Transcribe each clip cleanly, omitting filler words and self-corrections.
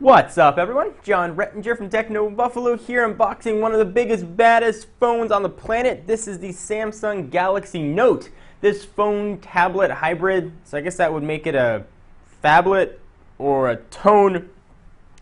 What's up, everyone? John Rettinger from Techno Buffalo here, unboxing one of the biggest, baddest phones on the planet. This is the Samsung Galaxy Note. This phone tablet hybrid, so I guess that would make it a phablet or a tone,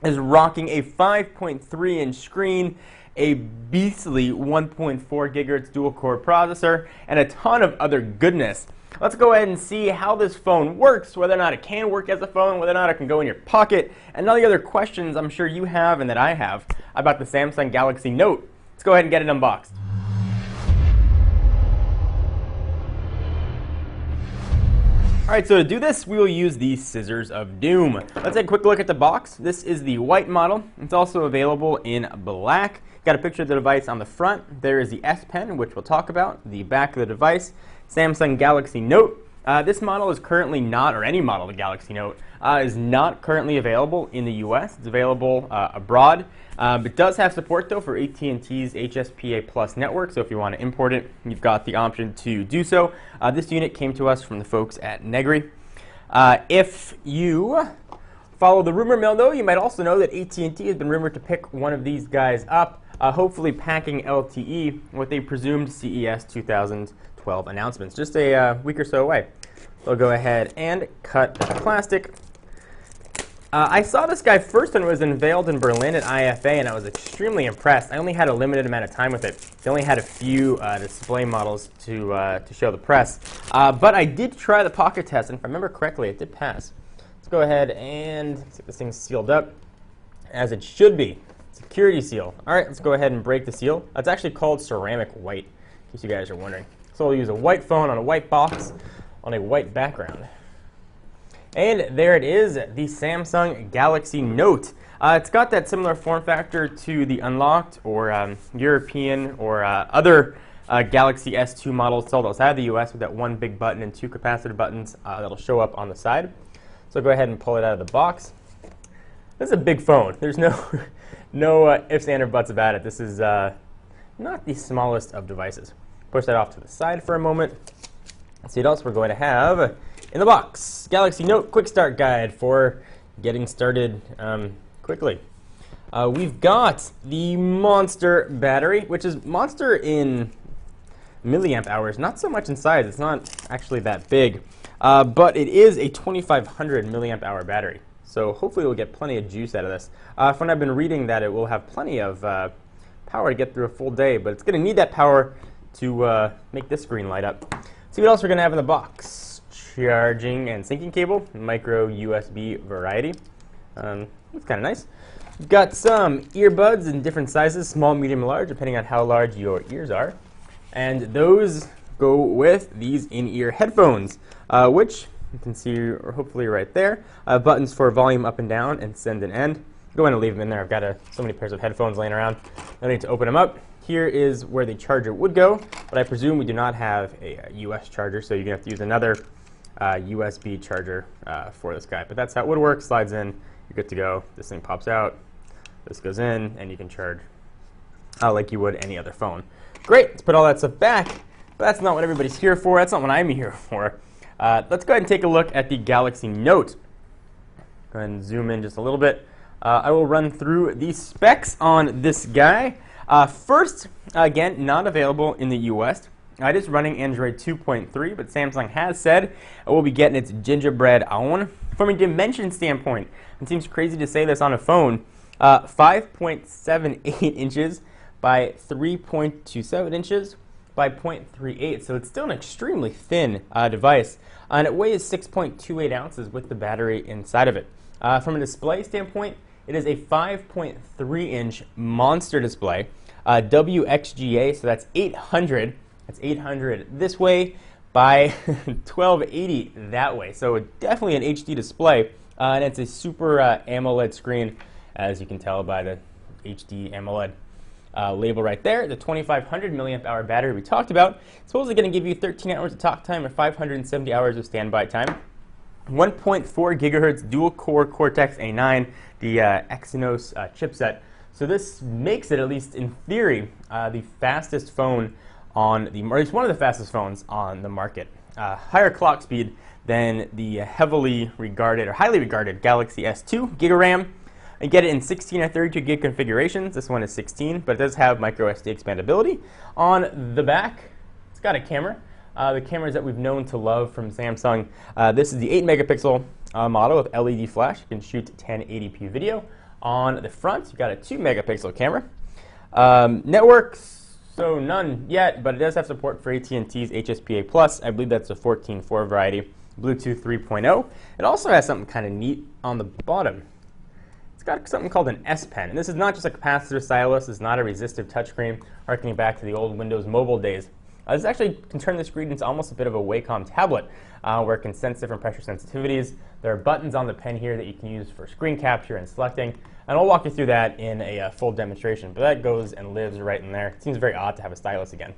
is rocking a 5.3-inch screen, a beastly 1.4 gigahertz dual-core processor, and a ton of other goodness. Let's go ahead and see how this phone works, whether or not it can work as a phone, whether or not it can go in your pocket, and all the other questions I'm sure you have and that I have about the Samsung Galaxy Note. Let's go ahead and get it unboxed. Alright, so to do this, we will use the Scissors of Doom. Let's take a quick look at the box. This is the white model. It's also available in black. Got a picture of the device on the front. There is the S Pen, which we'll talk about, the back of the device. Samsung Galaxy Note. This model is currently not, or any model of the Galaxy Note, is not currently available in the US. It's available abroad. It does have support, though, for AT&T's HSPA Plus network, so if you want to import it, you've got the option to do so. This unit came to us from the folks at Negri. If you follow the rumor mill, though, you might also know that AT&T has been rumored to pick one of these guys up, hopefully packing LTE with a presumed CES 2012 announcements, just a week or so away. We'll go ahead and cut the plastic. I saw this guy first when it was unveiled in Berlin at IFA, and I was extremely impressed. I only had a limited amount of time with it. They only had a few display models to show the press. But I did try the pocket test, and if I remember correctly, it did pass. Let's go ahead and see if this thing's sealed up, as it should be. Security seal. All right, let's go ahead and break the seal. It's actually called ceramic white, in case you guys are wondering. So we'll use a white phone on a white box on a white background. And there it is, the Samsung Galaxy Note. It's got that similar form factor to the Unlocked or European or other Galaxy S2 models sold outside the US with that one big button and two capacitive buttons that'll show up on the side. So go ahead and pull it out of the box. This is a big phone. There's no ifs, ands, or buts about it. This is not the smallest of devices. Push that off to the side for a moment. Let's see what else we're going to have in the box. Galaxy Note Quick Start Guide for getting started quickly. We've got the Monster battery, which is Monster in milliamp hours, not so much in size. It's not actually that big, but it is a 2500 milliamp hour battery. So hopefully we'll get plenty of juice out of this. From what I've been reading, that it will have plenty of power to get through a full day, but it's going to need that power to make this screen light up. See what else we're going to have in the box. Charging and syncing cable, micro USB variety. That's kind of nice. We've got some earbuds in different sizes, small, medium, large, depending on how large your ears are. And those go with these in-ear headphones, which you can see hopefully right there. Buttons for volume up and down and send and end. Go ahead and leave them in there. I've got so many pairs of headphones laying around. I need to open them up. Here is where the charger would go, but I presume we do not have a US charger, so you're going to have to use another USB charger for this guy. But that's how it would work. Slides in, you're good to go. This thing pops out, this goes in, and you can charge like you would any other phone. Great, let's put all that stuff back, but that's not what everybody's here for. That's not what I'm here for. Let's go ahead and take a look at the Galaxy Note. Go ahead and zoom in just a little bit. I will run through the specs on this guy. First, again, not available in the US. It is running Android 2.3, but Samsung has said it will be getting its gingerbread on. From a dimension standpoint, it seems crazy to say this on a phone, 5.78 inches by 3.27 inches by 0.38, so it's still an extremely thin device, and it weighs 6.28 ounces with the battery inside of it. From a display standpoint, it is a 5.3-inch monster display, WXGA, so that's 800. That's 800 this way by 1280 that way. So definitely an HD display, and it's a super AMOLED screen, as you can tell by the HD AMOLED label right there. The 2500 milliamp hour battery we talked about, supposedly going to give you 13 hours of talk time and 570 hours of standby time. 1.4 gigahertz dual-core Cortex-A9, the Exynos chipset. So this makes it, at least in theory, the fastest phone on the, or at least one of the fastest phones on the market. Higher clock speed than the heavily regarded or highly regarded Galaxy S2, Giga RAM, You get it in 16 or 32 gig configurations. This one is 16, but it does have micro SD expandability. On the back, it's got a camera. The cameras that we've known to love from Samsung. This is the 8 megapixel model with LED flash. You can shoot 1080p video. On the front, you've got a 2 megapixel camera. Networks, so none yet, but it does have support for AT&T's HSPA+. I believe that's a 14.4 variety. Bluetooth 3.0. It also has something kind of neat on the bottom. It's got something called an S Pen. And this is not just a capacitor stylus. It's not a resistive touchscreen, harkening back to the old Windows Mobile days. This actually can turn the screen into almost a bit of a Wacom tablet, where it can sense different pressure sensitivities. There are buttons on the pen here that you can use for screen capture and selecting, and I'll walk you through that in a full demonstration, but that goes and lives right in there. It seems very odd to have a stylus again.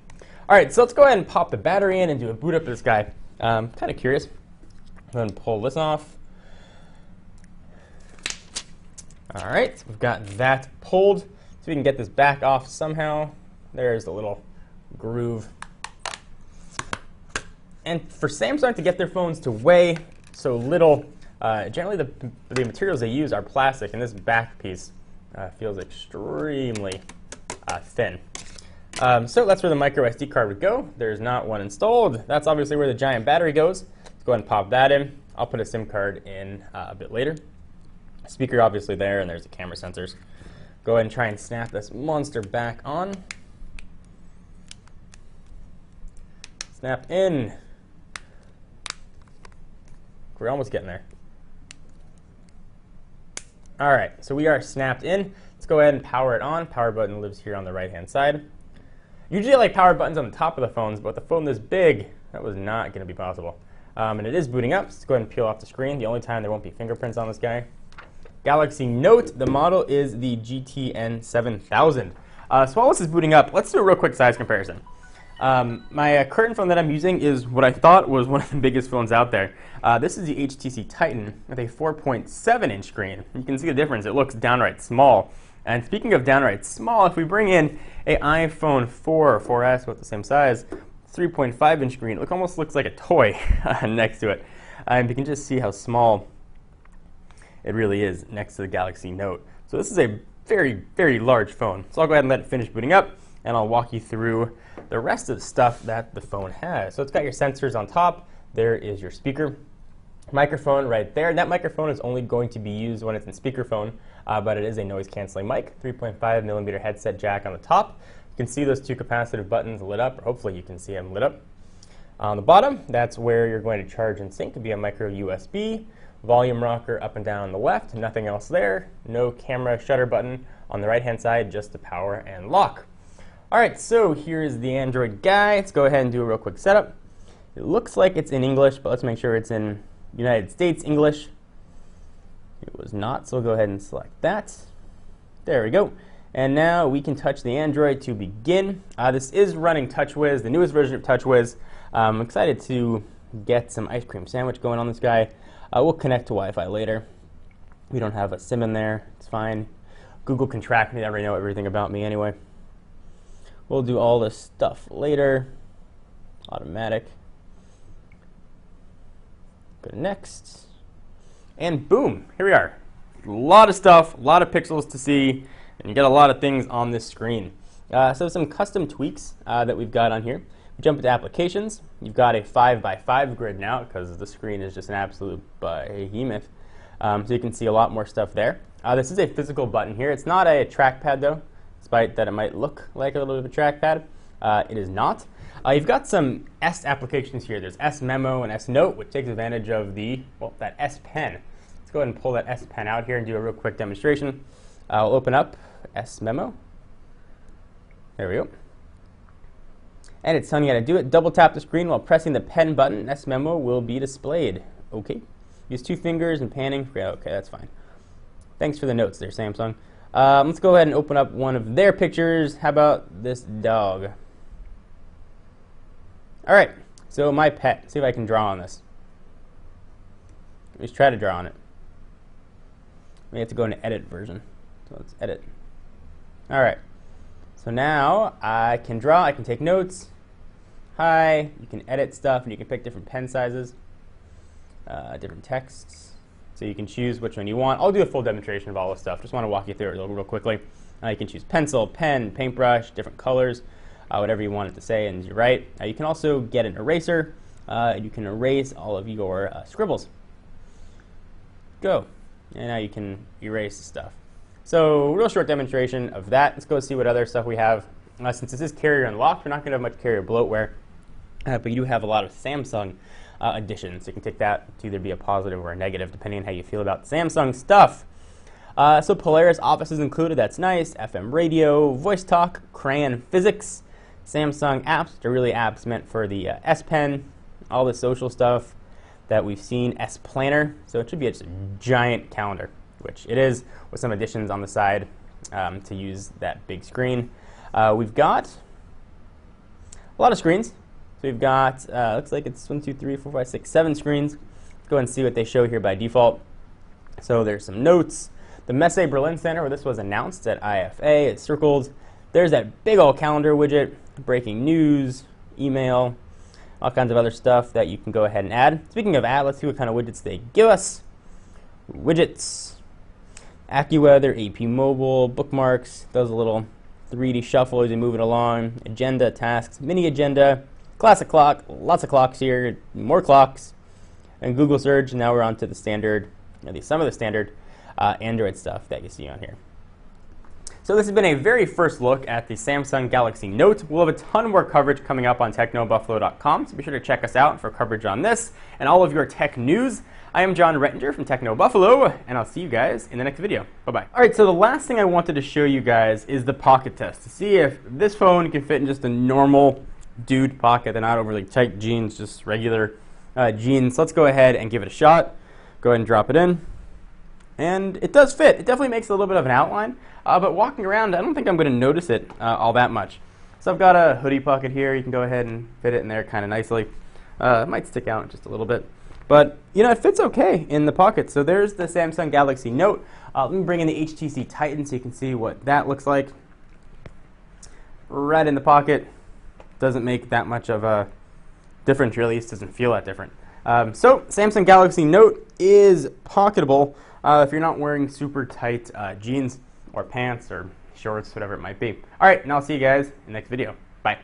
All right, so let's go ahead and pop the battery in and do a boot up of this guy. Kind of curious. Go ahead and pull this off. All right, so we've got that pulled. So we can get this back off somehow. There's the little groove. And for Samsung to get their phones to weigh so little, generally the materials they use are plastic, and this back piece feels extremely thin. So that's where the micro SD card would go. There's not one installed. That's obviously where the giant battery goes. Let's go ahead and pop that in. I'll put a SIM card in a bit later. Speaker obviously there, and there's the camera sensors. Go ahead and try and snap this monster back on. Snap in. We're almost getting there. All right, so we are snapped in. Let's go ahead and power it on. Power button lives here on the right-hand side. Usually I like power buttons on the top of the phones, but with a phone this big, that was not going to be possible. And it is booting up, so let's go ahead and peel off the screen. The only time there won't be fingerprints on this guy. Galaxy Note, the model is the GTN 7000. So while this is booting up, let's do a real quick size comparison. My current phone that I'm using is what I thought was one of the biggest phones out there. This is the HTC Titan with a 4.7-inch screen. You can see the difference. It looks downright small. And speaking of downright small, if we bring in an iPhone 4 or 4S with the same size, 3.5-inch screen, it almost looks like a toy next to it. And you can just see how small it really is next to the Galaxy Note. So this is a very, very large phone. So I'll go ahead and let it finish booting up, and I'll walk you through the rest of the stuff that the phone has. So it's got your sensors on top. There is your speaker. Microphone right there. And that microphone is only going to be used when it's in speakerphone, but it is a noise-canceling mic. 3.5mm headset jack on the top. You can see those two capacitive buttons lit up, or hopefully you can see them lit up. On the bottom, that's where you're going to charge and sync via micro USB. Volume rocker up and down on the left, nothing else there. No camera shutter button on the right-hand side, just the power and lock. All right, so here's the Android guy. Let's go ahead and do a real quick setup. It looks like it's in English, but let's make sure it's in United States English. It was not, so we'll go ahead and select that. There we go. And now we can touch the Android to begin. This is running TouchWiz, the newest version of TouchWiz. I'm excited to get some ice cream sandwich going on this guy. We'll connect to Wi-Fi later. We don't have a SIM in there. It's fine. Google can track me. They already know everything about me anyway. We'll do all this stuff later. Automatic. Go to next. And boom, here we are. A lot of stuff, a lot of pixels to see, and you get a lot of things on this screen. So some custom tweaks that we've got on here. We jump into applications. You've got a 5x5 grid now because the screen is just an absolute behemoth. So you can see a lot more stuff there. This is a physical button here. It's not a trackpad though, despite that it might look like a little bit of a trackpad. It is not. You've got some S applications here. There's S Memo and S Note, which takes advantage of the, well, that S Pen. Let's go ahead and pull that S Pen out here and do a real quick demonstration. I'll open up S Memo. There we go. And it's telling you how to do it. Double tap the screen while pressing the pen button. S Memo will be displayed. Okay. Use 2 fingers and panning. Yeah, okay, that's fine. Thanks for the notes there, Samsung. Let's go ahead and open up one of their pictures. How about this dog? All right, so my pet. See if I can draw on this. Let's try to draw on it. We have to go into edit version. So let's edit. All right. So now I can draw, I can take notes. Hi, you can edit stuff and you can pick different pen sizes, different texts. So you can choose which one you want. I'll do a full demonstration of all this stuff. Just want to walk you through it real quickly. You can choose pencil, pen, paintbrush, different colors, whatever you want it to say, and you write. You can also get an eraser. You can erase all of your scribbles. Go. And now you can erase stuff. So real short demonstration of that. Let's go see what other stuff we have. Since this is carrier unlocked, we're not going to have much carrier bloatware, but you do have a lot of Samsung editions. So you can take that to either be a positive or a negative, depending on how you feel about Samsung stuff. So Polaris Office is included. That's nice. FM radio, voice talk, Crayon Physics, Samsung apps. They're really apps meant for the S Pen, all the social stuff that we've seen. S Planner. So it should be just a giant calendar, which it is, with some additions on the side to use that big screen. We've got a lot of screens. So we've got, looks like it's 1, 2, 3, 4, 5, 6, 7 screens. Let's go ahead and see what they show here by default. So there's some notes. The Messe Berlin Center, where this was announced at IFA, it's circled. There's that big old calendar widget, breaking news, email, all kinds of other stuff that you can go ahead and add. Speaking of add, let's see what kind of widgets they give us. Widgets, AccuWeather, AP Mobile, bookmarks, does a little 3D shuffle as you move it along, agenda, tasks, mini agenda, classic clock, lots of clocks here, more clocks, and Google search. And now we're on to the standard, some of the standard Android stuff that you see on here. So this has been a very first look at the Samsung Galaxy Note. We'll have a ton more coverage coming up on technobuffalo.com, so be sure to check us out for coverage on this and all of your tech news. I am John Rettinger from Techno Buffalo, and I'll see you guys in the next video. Bye-bye. All right, so the last thing I wanted to show you guys is the pocket test to see if this phone can fit in just a normal dude pocket. They're not overly tight jeans, just regular jeans. So let's go ahead and give it a shot. Go ahead and drop it in. And it does fit. It definitely makes a little bit of an outline, but walking around, I don't think I'm going to notice it all that much. So I've got a hoodie pocket here. You can go ahead and fit it in there kind of nicely. It might stick out just a little bit. But, it fits okay in the pocket. So there's the Samsung Galaxy Note. Let me bring in the HTC Titan so you can see what that looks like. Right in the pocket. Doesn't make that much of a difference, really. It doesn't feel that different. So Samsung Galaxy Note is pocketable if you're not wearing super tight jeans or pants or shorts, whatever it might be. All right, and I'll see you guys in the next video. Bye.